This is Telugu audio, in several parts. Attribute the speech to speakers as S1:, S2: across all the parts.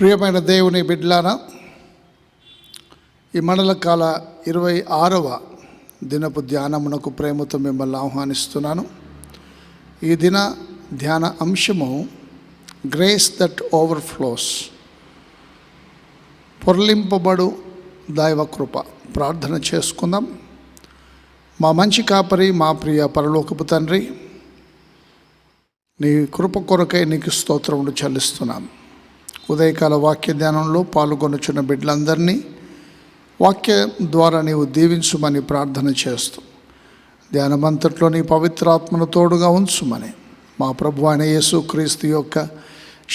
S1: ప్రియమైన దేవుని బిడ్డలారా, ఈ మండలకాల 26వ దినపు ధ్యానమునకు ప్రేమతో మిమ్మల్ని ఆహ్వానిస్తున్నాను. ఈ దిన ధ్యాన అంశము గ్రేస్ దట్ ఓవర్ఫ్లోస్, పొర్లింపబడు దైవకృప. ప్రార్థన చేసుకుందాం. మా మంచి కాపరి, మా ప్రియ పరలోకపు తండ్రి, నీ కృప కొరకై నీకు స్తోత్రములు చెల్లిస్తున్నాం. ఉదయకాల వాక్య ధ్యానంలో పాల్గొనుచున్న బిడ్డలందరినీ వాక్యం ద్వారా నీవు దీవించుమని ప్రార్థన చేస్తూ, ధ్యానమంతట్లో నీ పవిత్రాత్మను తోడుగా ఉంచుమని మా ప్రభు అయిన యేసుక్రీస్తు యొక్క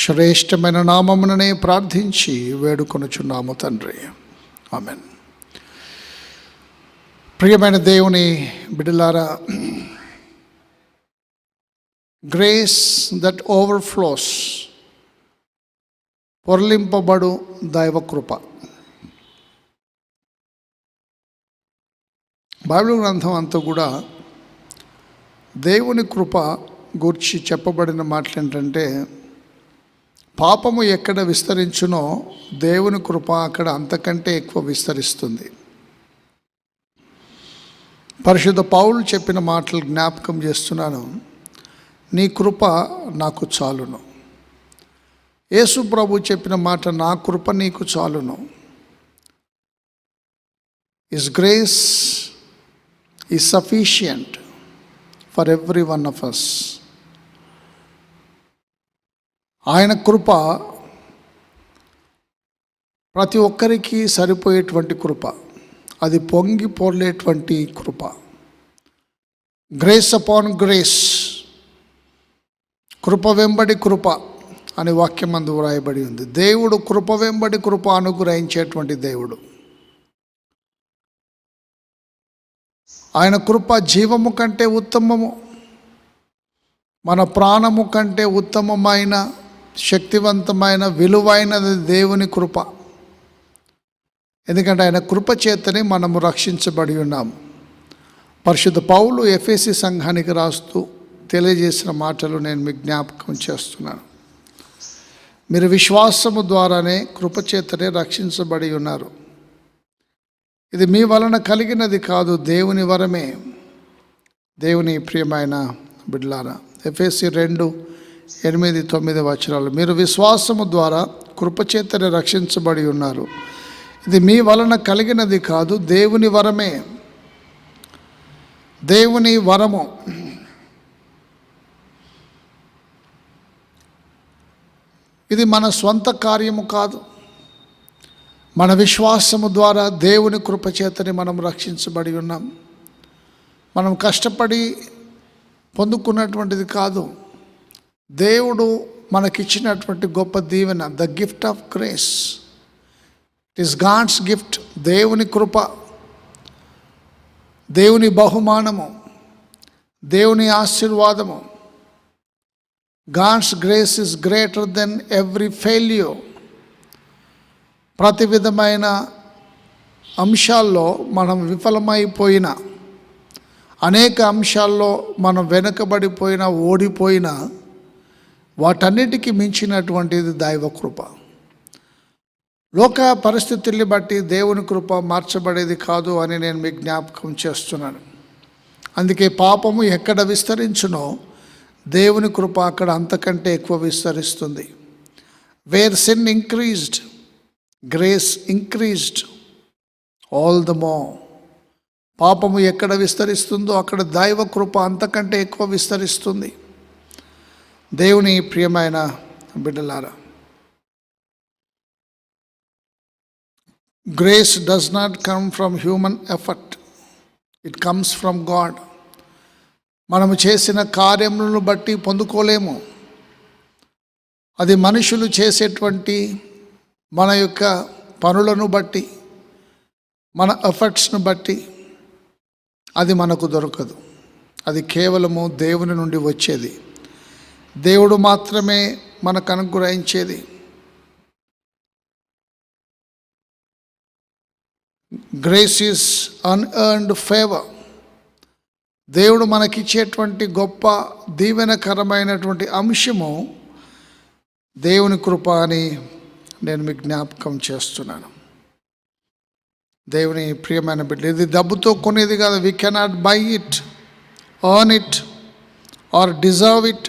S1: శ్రేష్టమైన నామముననే ప్రార్థించి వేడుకొనుచున్నాము తండ్రి, ఆమెన్. ప్రియమైన దేవుని బిడ్డలారా, గ్రేస్ దట్ ఓవర్ఫ్లోస్, పొర్లింపబడు దైవకృప. బైబిల్ గ్రంథం అంతా కూడా దేవుని కృప గురించి చెప్పబడిన మాటలు ఏంటంటే, పాపము ఎక్కడ విస్తరించునో దేవుని కృప అక్కడ అంతకంటే ఎక్కువ విస్తరిస్తుంది. పరిశుద్ధ పౌలు చెప్పిన మాటలు జ్ఞాపకం చేస్తున్నాను. నీ కృప నాకు చాలును. యేసు ప్రభు చెప్పిన మాట, నా కృప నీకు చాలును. His grace is sufficient for every one of us. ఆయన కృప ప్రతి ఒక్కరికి సరిపోయేటువంటి కృప, అది పొంగి పొర్లేటువంటి కృప. గ్రేస్ అపాన్ గ్రేస్, కృప వెంబడి కృప అని వాక్యం అందు వ్రాయబడి ఉంది. దేవుడు కృప వెంబడి కృప అనుగ్రహించేటువంటి దేవుడు. ఆయన కృప జీవము కంటే ఉత్తమము, మన ప్రాణము కంటే ఉత్తమమైన, శక్తివంతమైన, విలువైనది దేవుని కృప. ఎందుకంటే ఆయన కృప చేతనే మనము రక్షించబడి ఉన్నాము. పరిశుద్ధ పౌలు ఎఫెసీ సంఘానికి రాస్తూ తెలియజేసిన మాటలు నేను మీకు జ్ఞాపకం చేస్తున్నాను. మీరు విశ్వాసము ద్వారానే కృపచేతనే రక్షించబడి ఉన్నారు. ఇది మీ వలన కలిగినది కాదు, దేవుని వరమే. దేవుని ప్రియమైన బిడ్డలారా, ఎఫెసీ 2:8-9 వచనాలు, మీరు విశ్వాసము ద్వారా కృపచేతనే రక్షించబడి ఉన్నారు. ఇది మీ వలన కలిగినది కాదు, దేవుని వరమే. దేవుని వరము. ఇది మన స్వంత కార్యము కాదు. మన విశ్వాసము ద్వారా దేవుని కృపచేతని మనం రక్షించబడి ఉన్నాం. మనం కష్టపడి పొందుకున్నటువంటిది కాదు. దేవుడు మనకిచ్చినటువంటి గొప్ప దీవెన, the gift of grace. It is God's gift. దేవుని కృప, దేవుని బహుమానము, దేవుని ఆశీర్వాదము. God's grace is greater than every failure. ప్రతి విధమైన అంశాల్లో మనం విఫలమైపోయిన, అనేక అంశాల్లో మనం వెనుకబడిపోయిన, ఓడిపోయిన, వాటన్నిటికీ మించినటువంటిది దైవకృప. లోక పరిస్థితుల్ని బట్టి దేవుని కృప మార్చబడేది కాదు అని నేను మీకు జ్ఞాపకం చేస్తున్నాను. అందుకే పాపము ఎక్కడ విస్తరించునో దేవుని కృప అక్కడ అంతకంటే ఎక్కువ విస్తరిస్తుంది. Where sin increased, grace increased all the more. పాపము ఎక్కడ విస్తరిస్తుందో అక్కడ దైవ కృప అంతకంటే ఎక్కువ విస్తరిస్తుంది. దేవుని ప్రియమైన బిడ్డలారా, grace does not come from human effort, it comes from God. మనము చేసిన కార్యములను బట్టి పొందుకోలేము. అది మనుషులు చేసేటువంటి మన యొక్క పనులను బట్టి, మన ఎఫర్ట్స్ను బట్టి అది మనకు దొరకదు. అది కేవలము దేవుని నుండి వచ్చేది. దేవుడు మాత్రమే మనకు అనుగ్రహించేది. Grace is unearned favour. దేవుడు మనకిచ్చేటువంటి గొప్ప దీవెనకరమైనటువంటి అంశము దేవుని కృప అని నేను మీకు జ్ఞాపకం చేస్తున్నాను. దేవుని ప్రియమైన బిడ్డ, ఇది డబ్బుతో కొనేది కాదు. We cannot by it, earn it or deserve it.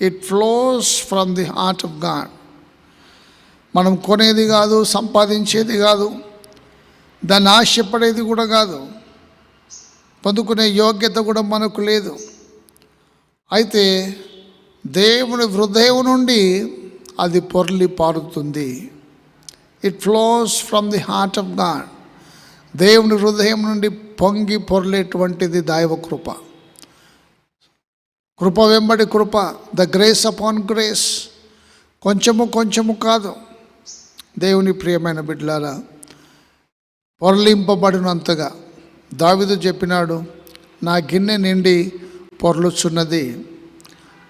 S1: It flows from the heart of God. మనం కొనేది కాదు, సంపాదించేది కాదు, దాన్ని ఆశపడేది కూడా కాదు, పొందుకునే యోగ్యత కూడా మనకు లేదు. అయితే దేవుని హృదయం నుండి అది పొర్లి పారుతుంది. It flows from the heart of God. దేవుని హృదయం నుండి పొంగి పొర్లేటువంటిది దైవ కృప. కృప వెంబడి కృప, ద గ్రేస్ అపాన్ గ్రేస్. కొంచెము కొంచెము కాదు. దేవుని ప్రియమైన బిడ్డలారా, పొరలింపబడినంతగా దావీదు చెప్పినాడు, నా గిన్నె నిండి పొర్లుచున్నది,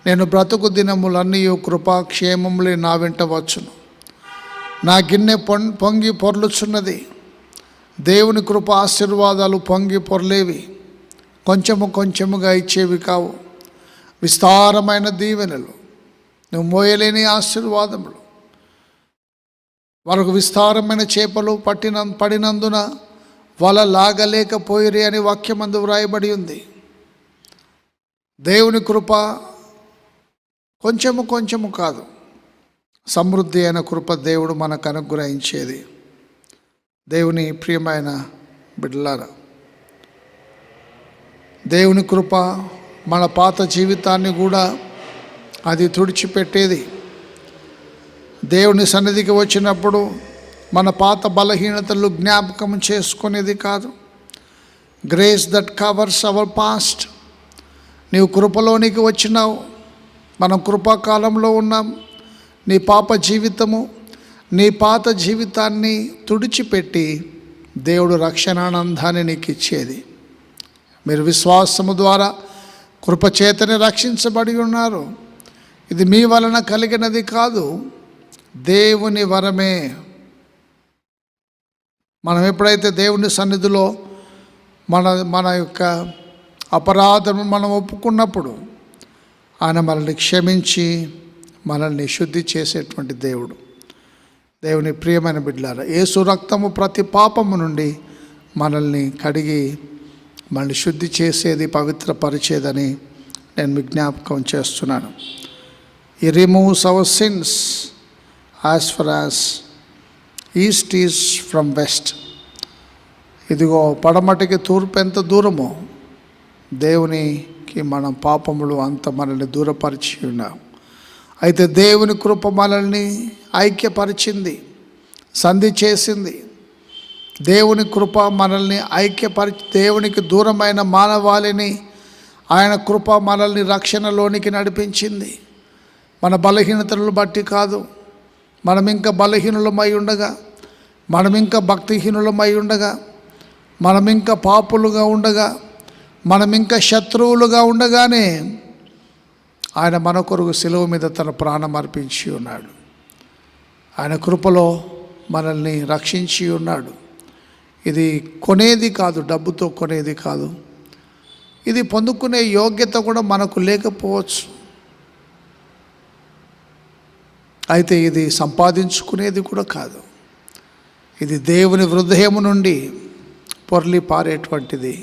S1: నేను బ్రతుకు దినములన్నీ కృపాక్షేమములే నా వెంట వచ్చును. నా గిన్నె పొంగి పొర్లుచున్నది. దేవుని కృప ఆశీర్వాదాలు పొంగి పొర్లేవి, కొంచెము కొంచెముగా ఇచ్చేవి కావు. విస్తారమైన దీవెనలు, నువ్వు మోయలేని ఆశీర్వాదములు. వారికి విస్తారమైన చేపలు పడినందున వల లాగలేకపోయిరి అని వాక్యమందు వ్రాయబడి ఉంది. దేవుని కృప కొంచెము కొంచెము కాదు, సమృద్ధి అయిన కృప దేవుడు మనకు అనుగ్రహించేది. దేవుని ప్రియమైన బిడ్డలారా, దేవుని కృప మన పాత జీవితాన్ని కూడా అది తుడిచిపెట్టేది. దేవుని సన్నిధికి వచ్చినప్పుడు మన పాత బలహీనతలు జ్ఞాపకం చేసుకునేది కాదు. Grace that covers our past. నీవు కృపలోనికి వచ్చినావు, మనం కృపాకాలంలో ఉన్నాం. నీ పాత జీవితాన్ని తుడిచిపెట్టి దేవుడు రక్షణానందాన్ని నీకు ఇచ్చేది. మీరు విశ్వాసము ద్వారా కృపచేతనే రక్షించబడి ఉన్నారు. ఇది మీ వలన కలిగినది కాదు, దేవుని వరమే. మనం ఎప్పుడైతే దేవుని సన్నిధిలో మన యొక్క అపరాధం మనం ఒప్పుకున్నప్పుడు ఆయన మనల్ని క్షమించి మనల్ని శుద్ధి చేసేటువంటి దేవుడు. దేవుని ప్రియమైన బిడ్డలారా, యేసు రక్తము ప్రతి పాపము నుండి మనల్ని కడిగి మనల్ని శుద్ధి చేసేది, పవిత్రపరిచేదని నేను మీకు జ్ఞాపకం చేస్తున్నాను. ఈ removes our sins as for as east is from west. ఇదిగో పడమటికి తూర్పు ఎంత దూరమో దేవునికి మనం పాపములు అంత మనల్ని దూరపరిచి ఉన్నాం. అయితే దేవుని కృప మనల్ని ఐక్యపరిచింది, సంధి చేసింది. దేవుని కృప మనల్ని దేవునికి దూరమైన మానవాళిని ఆయన కృప మనల్ని రక్షణలోనికి నడిపించింది. మన బలహీనతలను బట్టి కాదు, మనం ఇంకా బలహీనులమై ఉండగా, మనం ఇంకా భక్తిహీనులమై ఉండగా, మనం ఇంకా పాపులుగా ఉండగా, మనం ఇంకా శత్రువులుగా ఉండగానే ఆయన మన కొరకు శిలువ మీద తన ప్రాణం అర్పించి ఉన్నాడు. ఆయన కృపలో మనల్ని రక్షించి ఉన్నాడు. ఇది కొనేది కాదు, డబ్బుతో కొనేది కాదు. ఇది పొందుకునే యోగ్యత కూడా మనకు లేకపోవచ్చు. అయితే ఇది సంపాదించుకునేది కూడా కాదు. ఇది దేవుని హృదయం నుండి పొర్లి పారేటువంటిది.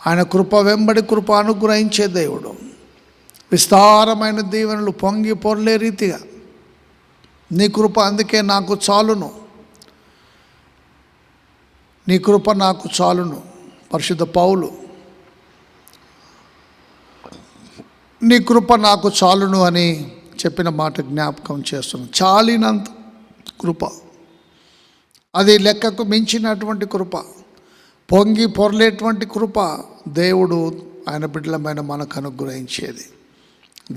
S1: ఆయన కృప వెంబడి కృప అనుగ్రహించే దేవుడు. విస్తారమైన దీవెనలు పొంగి పొర్లే రీతిగా నీ కృప అందుకే నాకు చాలును, నీ కృప నాకు చాలును. పరిశుద్ధ పౌలు నీ కృప నాకు చాలును అని చెప్పిన మాట జ్ఞాపకం చేస్తున్నాను. చాలినంత కృప, అది లెక్కకు మించినటువంటి కృప, పొంగి పొర్లేటువంటి కృప దేవుడు ఆయన బిడ్డలమైన మనకు అనుగ్రహించేది.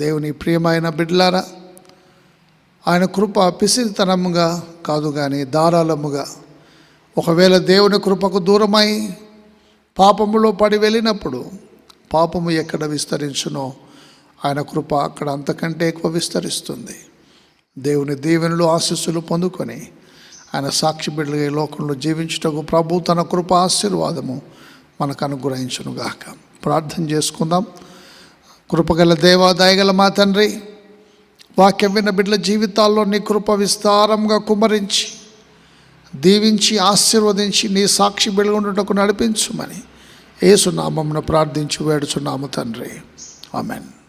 S1: దేవుని ప్రియమైన బిడ్డలారా, ఆయన కృప పిసిరితనముగా కాదు కానీ ధారాళముగా. ఒకవేళ దేవుని కృపకు దూరమై పాపములో పడి వెళ్ళినప్పుడు పాపము ఎక్కడ విస్తరించునో ఆయన కృప అక్కడ అంతకంటే ఎక్కువ విస్తరిస్తుంది. దేవుని దీవెనలు ఆశీస్సులు పొందుకొని ఆయన సాక్షి బిడ్డలుగా ఈ లోకంలో జీవించుటకు ప్రభు తన కృప ఆశీర్వాదము మనకు అనుగ్రహించునుగాక. ప్రార్థన చేసుకుందాం. కృపగల దేవా, దయగల మా తండ్రి, వాక్యం విన్న బిడ్డల జీవితాల్లో నీ కృప విస్తారంగా కుమ్మరించి దీవించి ఆశీర్వదించి నీ సాక్షి వెలుగుండుటకు నడిపించుమని యేసు నామమున ప్రార్థించి వేడుచున్నాము తండ్రి. ఆమెన్.